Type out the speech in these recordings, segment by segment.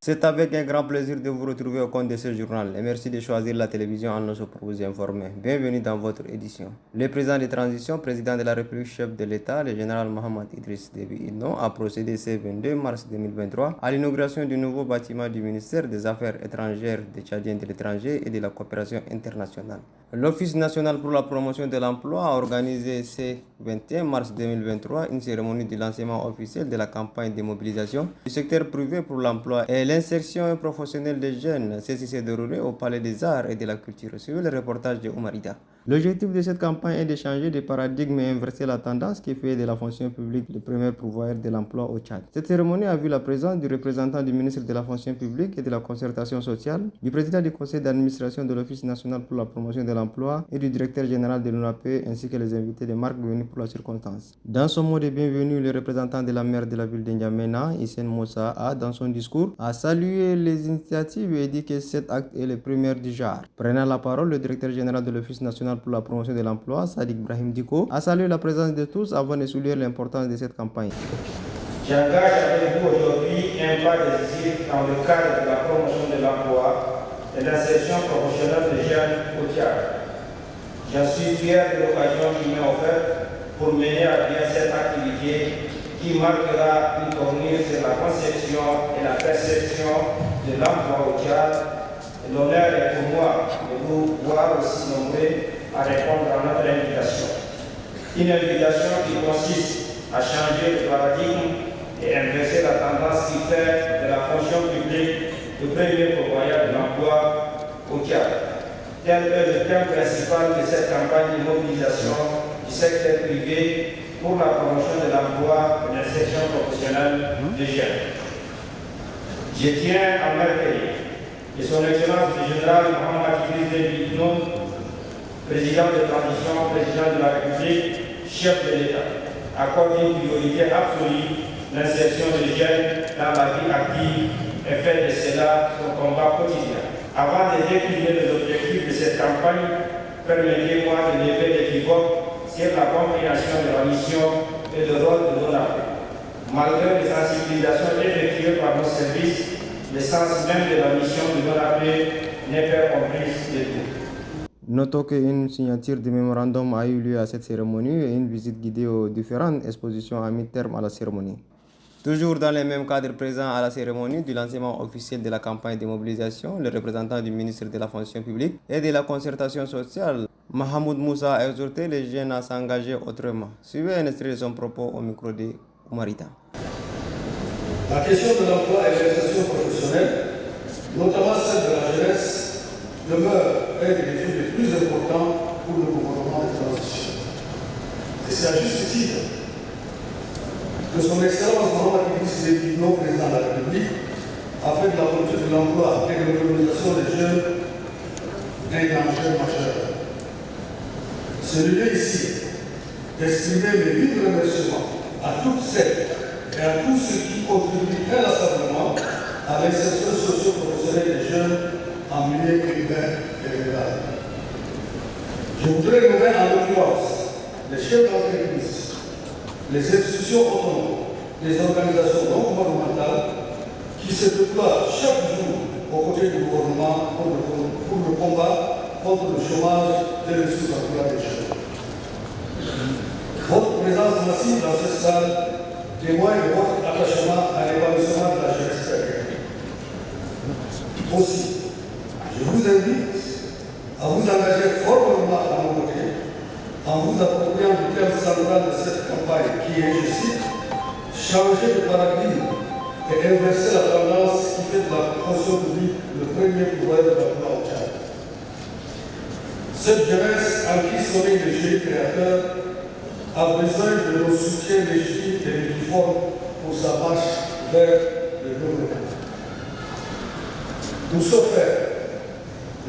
C'est avec un grand plaisir de vous retrouver au compte de ce journal et merci de choisir la télévision en nous pour vous informer. Bienvenue dans votre édition. Le président de transition, président de la République, chef de l'État, le général Mohamed Idriss Déby Itno, a procédé ce 22 mars 2023 à l'inauguration du nouveau bâtiment du ministère des Affaires étrangères des Tchadiens de l'étranger et de la coopération internationale. L'Office national pour la promotion de l'emploi a organisé ce 21 mars 2023 une cérémonie de lancement officiel de la campagne de mobilisation du secteur privé pour l'emploi et l'insertion professionnelle des jeunes. Ceci s'est déroulé au Palais des Arts et de la Culture. Suivez le reportage de Oumarida. L'objectif de cette campagne est de changer de paradigme et inverser la tendance qui fait de la fonction publique le premier pourvoyeur de l'emploi au Tchad. Cette cérémonie a vu la présence du représentant du ministre de la fonction publique et de la concertation sociale, du président du conseil d'administration de l'Office national pour la promotion de l'emploi et du directeur général de l'ONAP ainsi que les invités de marque venus pour la circonstance. Dans son mot de bienvenue, le représentant de la maire de la ville de N'Djamena, Hissène Moussa, dans son discours, a salué les initiatives et dit que cet acte est le premier du genre. Prenant la parole, le directeur général de l'Office national pour la promotion de l'emploi, Sadik Brahim Diko, a salué la présence de tous avant de souligner l'importance de cette campagne. J'engage avec vous aujourd'hui un pas décisif dans le cadre de la promotion de l'emploi et l'insertion professionnelle des jeunes au Tchad. J'en suis fier de l'occasion qui m'est offerte pour mener à bien cette activité qui marquera une tournure sur la conception et la perception de l'emploi au Tchad. L'honneur est pour moi de vous voir aussi nombreux à répondre à notre invitation. Une invitation qui consiste à changer le paradigme et inverser la tendance qui fait de la fonction publique le premier pourvoyeur de l'emploi au Tchad. Tel est le thème principal de cette campagne de mobilisation du secteur privé pour la promotion de l'emploi et l'insertion professionnelle des jeunes. Je tiens à merveiller de son Excellence le général Mohamed Idriss Déby Itno, président de transition, président de la République, chef de l'État, accorde une priorité absolue l'insertion des jeunes dans la vie active et fait de cela son combat quotidien. Avant de décliner les objectifs de cette campagne, permettez-moi de lever l'équivoque sur la compréhension de la mission et le rôle de l'ONAP. Malgré les sensibilisations effectuées par nos services, l'essence même de la mission de l'ONAP n'est pas comprise de tout. Notons qu'une signature de mémorandum a eu lieu à cette cérémonie et une visite guidée aux différentes expositions a mis terme à la cérémonie. Toujours dans le même cadre présent à la cérémonie du lancement officiel de la campagne de mobilisation, le représentant du ministre de la fonction publique et de la concertation sociale, Mahmoud Moussa, a exhorté les jeunes à s'engager autrement. Suivez un extrait de son propos au micro de Oumarita. La question de l'emploi et de l'insertion professionnelle, notamment celle de la jeunesse, demeure un des défis les plus importants pour le gouvernement de transition. Et c'est à juste titre que son Excellence Mohamed Idriss Déby Itno, président de la République, a fait de la politique de l'emploi et de l'autonomisation des jeunes un enjeu majeur. C'est le lieu ici d'exprimer mes vifs remerciements à toutes celles et à tous ceux qui contribuent inlassablement à l'insertion socio-professionnelle des jeunes en milieu urbain et rural. Je voudrais nommer en l'occurrence les chefs d'entreprise, les institutions autonomes, les organisations non gouvernementales qui se déploient chaque jour aux côtés du gouvernement pour le combat contre le chômage et le sous-emploi des jeunes. Votre présence massive dans cette salle témoigne de votre attachement à l'épanouissement de la jeunesse chrétienne. Aussi, je vous invite à vous engager formellement à nos côtés en vous appropriant du thème central de cette campagne qui est, je cite, changer de paradigme et inverser la tendance qui fait de la fonction publique le premier pourvoyeur de l'emploi au Tchad. Cette jeunesse en qui sommeille le génie créateur a besoin de nos soutiens légitimes et uniformes pour sa marche vers le développement. Pour ce faire,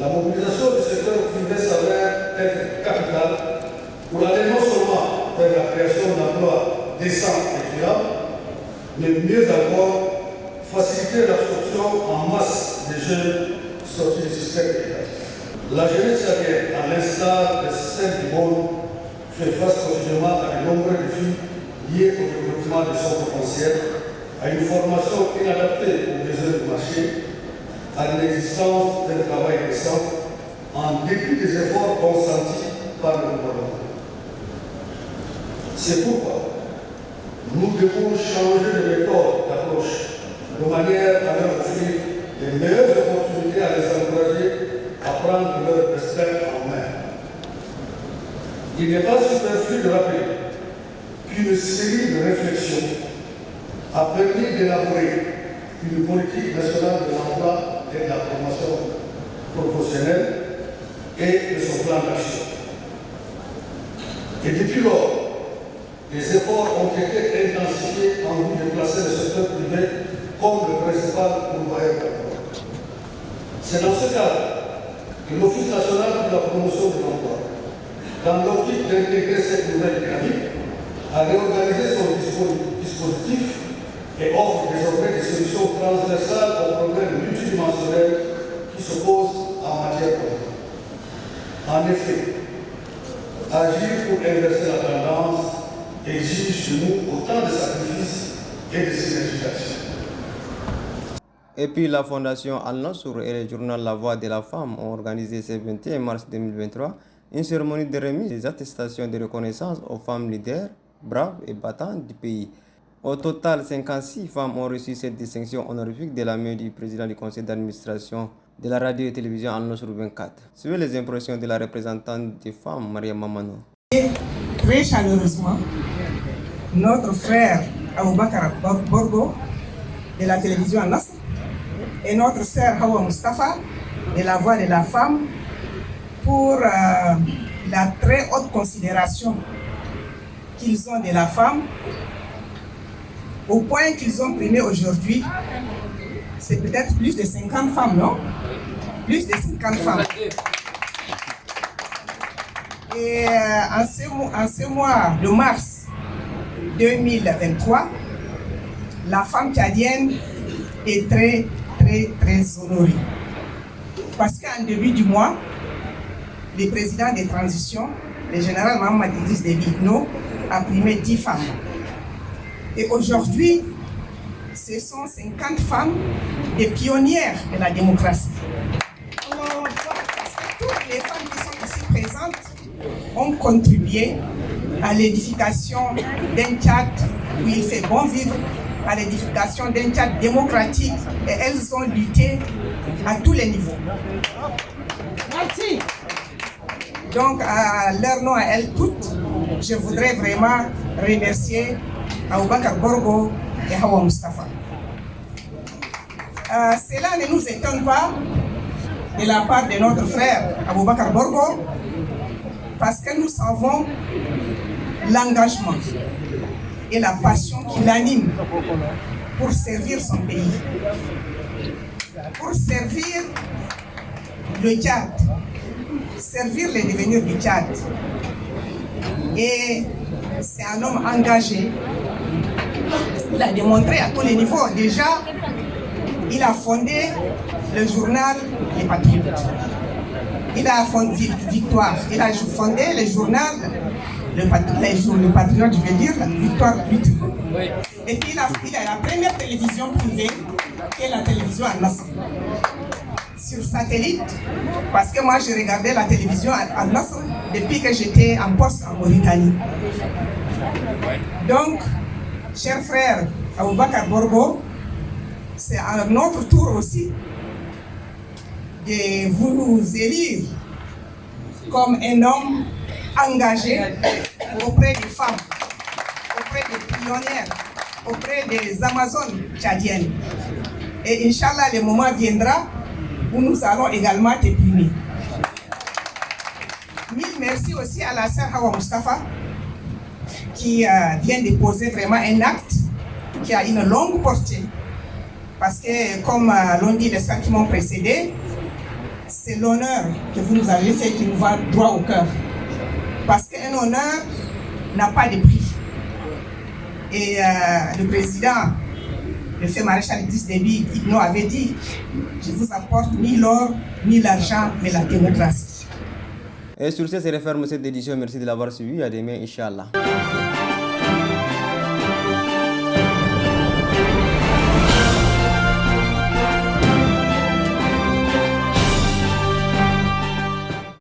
la mobilisation du secteur privé s'avère être capitale pour aller non seulement vers la création d'emplois décents et durables, mais mieux encore faciliter l'absorption en masse des jeunes sortis du système éducatif. La jeunesse tchadienne, à l'instar de celle du monde, fait face quotidiennement à de nombreux défis liés au développement de son potentiel à une formation inadaptée aux besoins du marché, à l'inexistence d'un travail décent, en dépit des efforts consentis par le gouvernement. C'est pourquoi nous devons changer de méthode d'approche, de manière à leur offrir les meilleures opportunités, à les encourager à prendre leur destin en main. Il n'est pas superflu de rappeler qu'une série de réflexions a permis d'élaborer une politique nationale de l'emploi et de la promotion professionnelle et de son plan d'action. Et depuis lors, les efforts ont été intensifiés en vue de placer le secteur privé comme le principal pourvoyeur d'emploi. C'est dans ce cadre que l'Office national de la promotion de l'emploi, dans l'optique d'intégrer cette nouvelle dynamique, a réorganisé son dispositif et offre désormais des solutions transversales aux problèmes multidimensionnels qui se posent en matière d'emploi. En effet, agir pour inverser la tendance exige de nous autant de sacrifices et de synergisation. Et puis la Fondation Al-Nasr et le journal La Voix de la Femme ont organisé ce 21 mars 2023 une cérémonie de remise des attestations de reconnaissance aux femmes leaders, braves et battantes du pays. Au total, 56 femmes ont reçu cette distinction honorifique de la main du président du conseil d'administration de la radio et télévision Al-Nasr 24. Suivez les impressions de la représentante des femmes, Maria Mamano. Très chaleureusement, notre frère Aboubakar Borgo de la télévision Al-Nasr et notre sœur Hawa Mustafa de la Voix de la Femme pour la très haute considération qu'ils ont de la femme, au point qu'ils ont primé aujourd'hui, c'est peut-être plus de 50 femmes, non? Plus de 50 femmes. Et en ce mois de mars 2023, la femme tchadienne est très honorée. Parce qu'en début du mois, le président des transitions, le général Mohamed Idriss Déby Itno, a primé 10 femmes. Et aujourd'hui, ce sont 50 femmes, des pionnières de la démocratie. Toutes les femmes qui sont ici présentes ont contribué à l'édification d'un Tchad où il fait bon vivre, à l'édification d'un Tchad démocratique, et elles ont lutté à tous les niveaux. Merci. Donc, à leur nom, à elles toutes, je voudrais vraiment remercier Aboubakar Borgo et Hawa Mustafa. Cela ne nous étonne pas de la part de notre frère Aboubakar Borgo, parce que nous savons l'engagement et la passion qui l'anime pour servir son pays, pour servir le Tchad, servir le devenir du Tchad. Et c'est un homme engagé. Il a démontré à tous les niveaux. Déjà, il a fondé le journal Les Patriotes. Il a fondé Victoire. Il a fondé le journal Le Patriote, je veux dire, la Victoire Lutte. Et puis il a la première télévision privée, qui est la télévision Al-Nasr. Sur satellite, parce que moi je regardais la télévision Al-Nasr depuis que j'étais en poste en Mauritanie. Donc, cher frère Aboubakar Borgo, c'est à notre tour aussi de vous élire comme un homme engagé auprès des femmes, auprès des pionnières, auprès des Amazones tchadiennes. Et Inch'Allah, le moment viendra où nous allons également te punir. Mille merci aussi à la sœur Hawa Mustafa qui vient de poser vraiment un acte qui a une longue portée. Parce que, comme l'ont dit les sœurs qui m'ont précédé, c'est l'honneur que vous nous avez fait qui nous va droit au cœur. Parce qu'un honneur n'a pas de prix. Et le président, le fait maréchal Idriss Déby Itno avait dit: je vous apporte ni l'or, ni l'argent, mais la démocratie. Et sur ce, c'est referme cette édition. Merci de l'avoir suivi. À demain, Inch'Allah.